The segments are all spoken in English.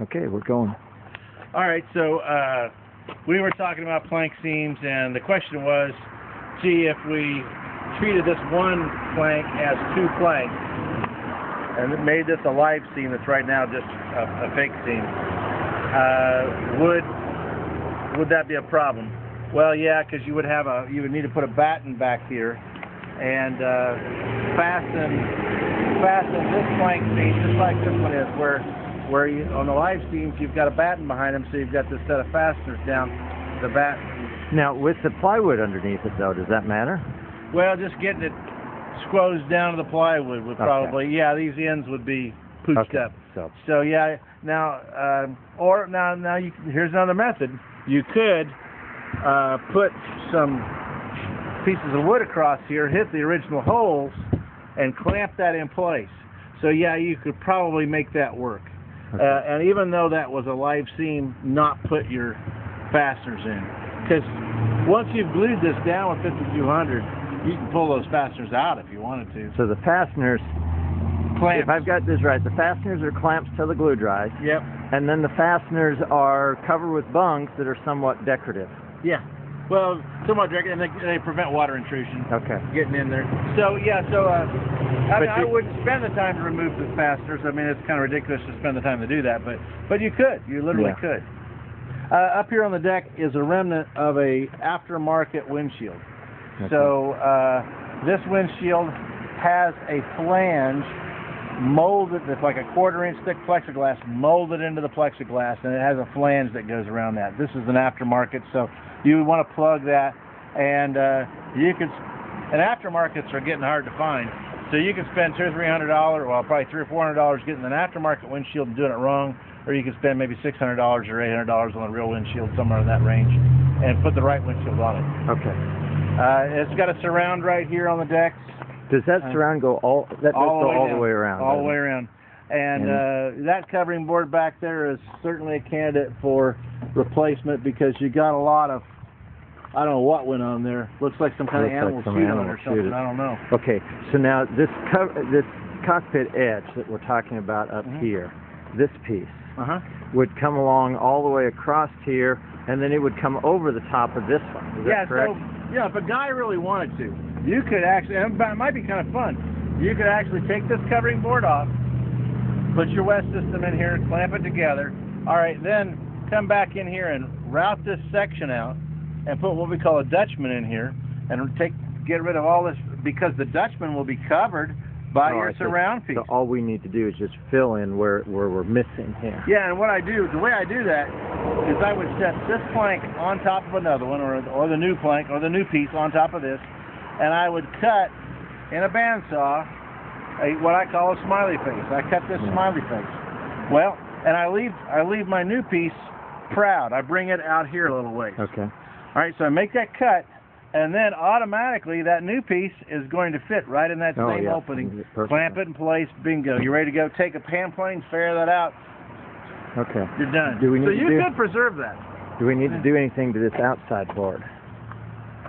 Okay, we're going. All right, so we were talking about plank seams, and the question was, gee, if we treated this one plank as two planks, and it made this a live seam that's right now just a fake seam, would that be a problem? Well, yeah, because you would need to put a batten back here and fasten this plank seam just like this one is, where you, on the live seams, you've got a batten behind them, so you've got this set of fasteners down the batten. Now, with the plywood underneath it, though, does that matter? Well, just getting it squozed down to the plywood would probably, yeah, these ends would be pooched up. So yeah, now, here's another method. You could put some pieces of wood across here, hit the original holes, and clamp that in place. So yeah, you could probably make that work. Okay. And even though that was a live seam, not put your fasteners in. Because once you've glued this down with 5200, you can pull those fasteners out if you wanted to. So the fasteners, clamps. If I've got this right, the fasteners are clamps till the glue dries. Yep. And then the fasteners are covered with bungs that are somewhat decorative. Yeah. Well, somewhat decorative, and they prevent water intrusion. Okay. Getting in there. So yeah, I wouldn't spend the time to remove the fasteners. I mean, it's kind of ridiculous to spend the time to do that, but you could. You literally could. Up here on the deck is a remnant of a aftermarket windshield. Okay. So this windshield has a flange molded, it's like a 1/4 inch thick plexiglass molded into the plexiglass, and it has a flange that goes around that. This is an aftermarket, so you would want to plug that, and and aftermarkets are getting hard to find, so you can spend $200 or $300, well, probably $300 or $400 getting an aftermarket windshield and doing it wrong, or you can spend maybe $600 or $800 on a real windshield, somewhere in that range, and put the right windshield on it. Okay. It's got a surround right here on the deck. Does that surround go all the way around? All the way around. And that covering board back there is certainly a candidate for replacement, because you got a lot of, I don't know what went on there. Looks like some kind of animal chewed on or something. I don't know. Okay, so now this cockpit edge that we're talking about up here, this piece, would come along all the way across here, and then it would come over the top of this one. Is that correct? So, yeah, if a guy really wanted to, you could actually, and it might be kind of fun, you could actually take this covering board off, put your west system in here, clamp it together. All right, then come back in here and route this section out and put what we call a Dutchman in here, and get rid of all this, because the Dutchman will be covered by your surround piece. So all we need to do is just fill in where we're missing here. Yeah, and what I do, the way I do that is I would set this plank on top of another one, or the new plank, or the new piece on top of this, and I would cut in a bandsaw what I call a smiley face. I cut this smiley face. Well, and I leave my new piece proud. I bring it out here a little ways. Okay. All right, so I make that cut, and then automatically that new piece is going to fit right in that same opening. Clamp it in place, bingo. You're ready to go. Take a pan plane, fare that out. Okay. You're done. Do we need you could preserve that. Do we need to do anything to this outside board?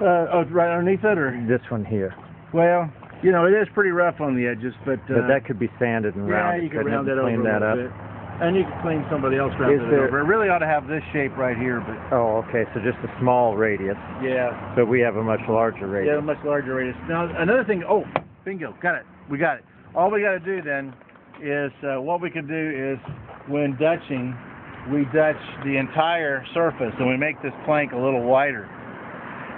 Right underneath it, or this one here? Well, you know, it is pretty rough on the edges, but that could be sanded and rounded. Yeah, you could round it over a little bit. And you can clean somebody else rounded it over. It really ought to have this shape right here, but... Oh, okay, so just a small radius. Yeah. So we have a much larger radius. Yeah, a much larger radius. Now, another thing, bingo, got it. We got it. All we got to do then is, what we can do is, when Dutching, we Dutch the entire surface, and we make this plank a little wider.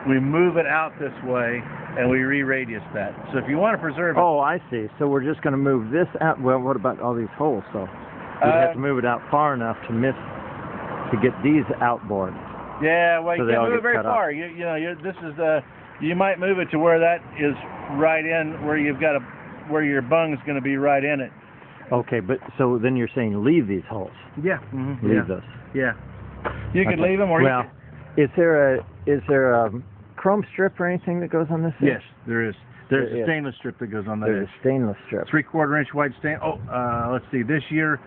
We move it out this way, and we re-radius that. So if you want to preserve it... Oh, I see. So we're just going to move this out. Well, what about all these holes? So we'd have to move it out far enough to get these outboard. Yeah, well, you can't move it very far. You might move it to where that is right in, where you've got where your bung's going to be right in it. Okay, but so then you're saying leave these holes? Yeah. Leave those. Yeah. You could leave them, or you could... Is there a chrome strip or anything that goes on this? Yes, there is. There's a stainless strip that goes on that. There's a stainless strip. 3/4 inch wide stain. Let's see. This year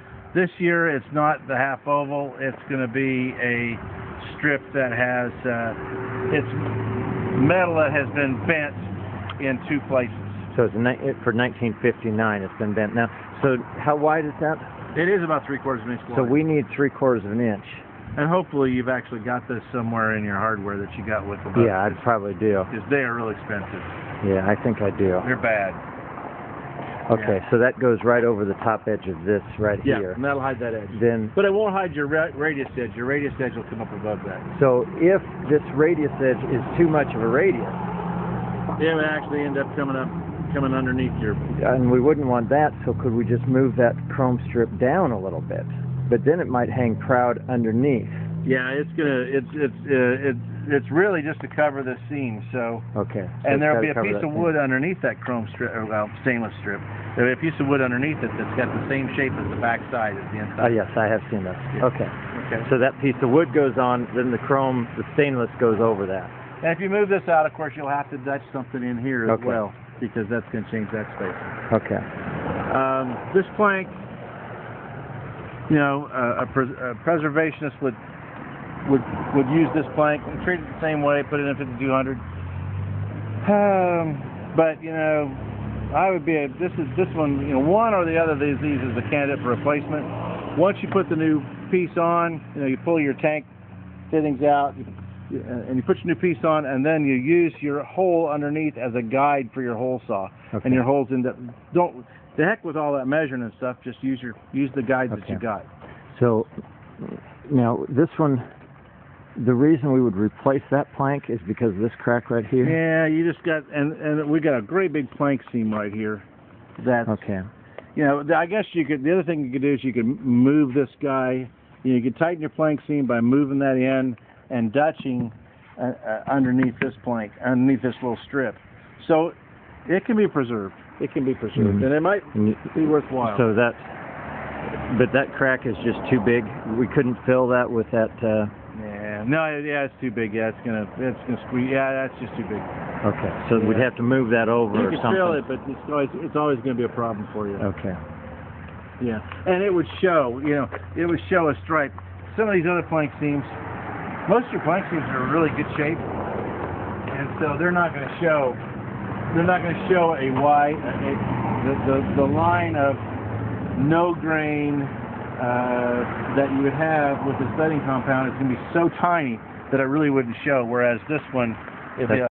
it's not the half oval. It's going to be a strip that has it's metal that has been bent in 2 places. So it's for 1959. It's been bent now. So how wide is that? It is about 3/4 of an inch wide. So we need 3/4 of an inch. And hopefully you've actually got this somewhere in your hardware that you got with them. Yeah, I probably do. Because they are really expensive. Yeah, I think I do. They're bad. Okay, Yeah. so that goes right over the top edge of this right here. And that'll hide that edge. Then, But it won't hide your radius edge. Your radius edge will come up above that. so if this radius edge is too much of a radius, It would actually end up coming underneath your... and we wouldn't want that, so could we just move that chrome strip down a little bit? But then it might hang proud underneath. Yeah, it's really just to cover the seam, so... Okay. So And there'll it's be a gotta cover piece that of thing. wood underneath that chrome strip, or well, stainless strip. There'll be a piece of wood underneath it that's got the same shape as the back side as the Oh, inside. yes, I have seen those. Yeah. Okay. Okay. So that piece of wood goes on, then the chrome, the stainless goes over that. And if you move this out, of course, you'll have to Dutch something in here as Okay. well, because that's going to change that space. Okay. This plank, you know, a preservationist would use this plank and treat it the same way, put it in 5200. But you know, I would be this one, you know, one or the other of these is a candidate for replacement. Once you put the new piece on, you know, you pull your tank fittings out, and you put your new piece on, and then you use your hole underneath as a guide for your hole saw. Okay. And your holes end up, don't, the heck with all that measuring and stuff, just use the guides that you got. So now this one, the reason we would replace that plank is because of this crack right here? Yeah, you just got, and we got a great big plank seam right here. That's, Okay. you know, I guess you could, the other thing you could do is you could move this guy, you know, you could tighten your plank seam by moving that in and Dutching underneath this plank, underneath this little strip. So it can be preserved. It can be preserved. Mhm. And it might And be worthwhile. So that, but that crack is just too big. We couldn't fill that with that. Yeah, no, yeah, it's too big. Yeah, it's gonna squeeze. Yeah, that's just too big. Okay, so we'd have to move that over You or can something. fill it, but it's always going to be a problem for you. Okay. Yeah, and it would show. You know, it would show a stripe. Some of these other plank seams, most of your plank seams are in really good shape, and so they're not going to show. They're not going to show a wide, the line of no grain that you would have with this bedding compound is going to be so tiny that it really wouldn't show. Whereas this one, if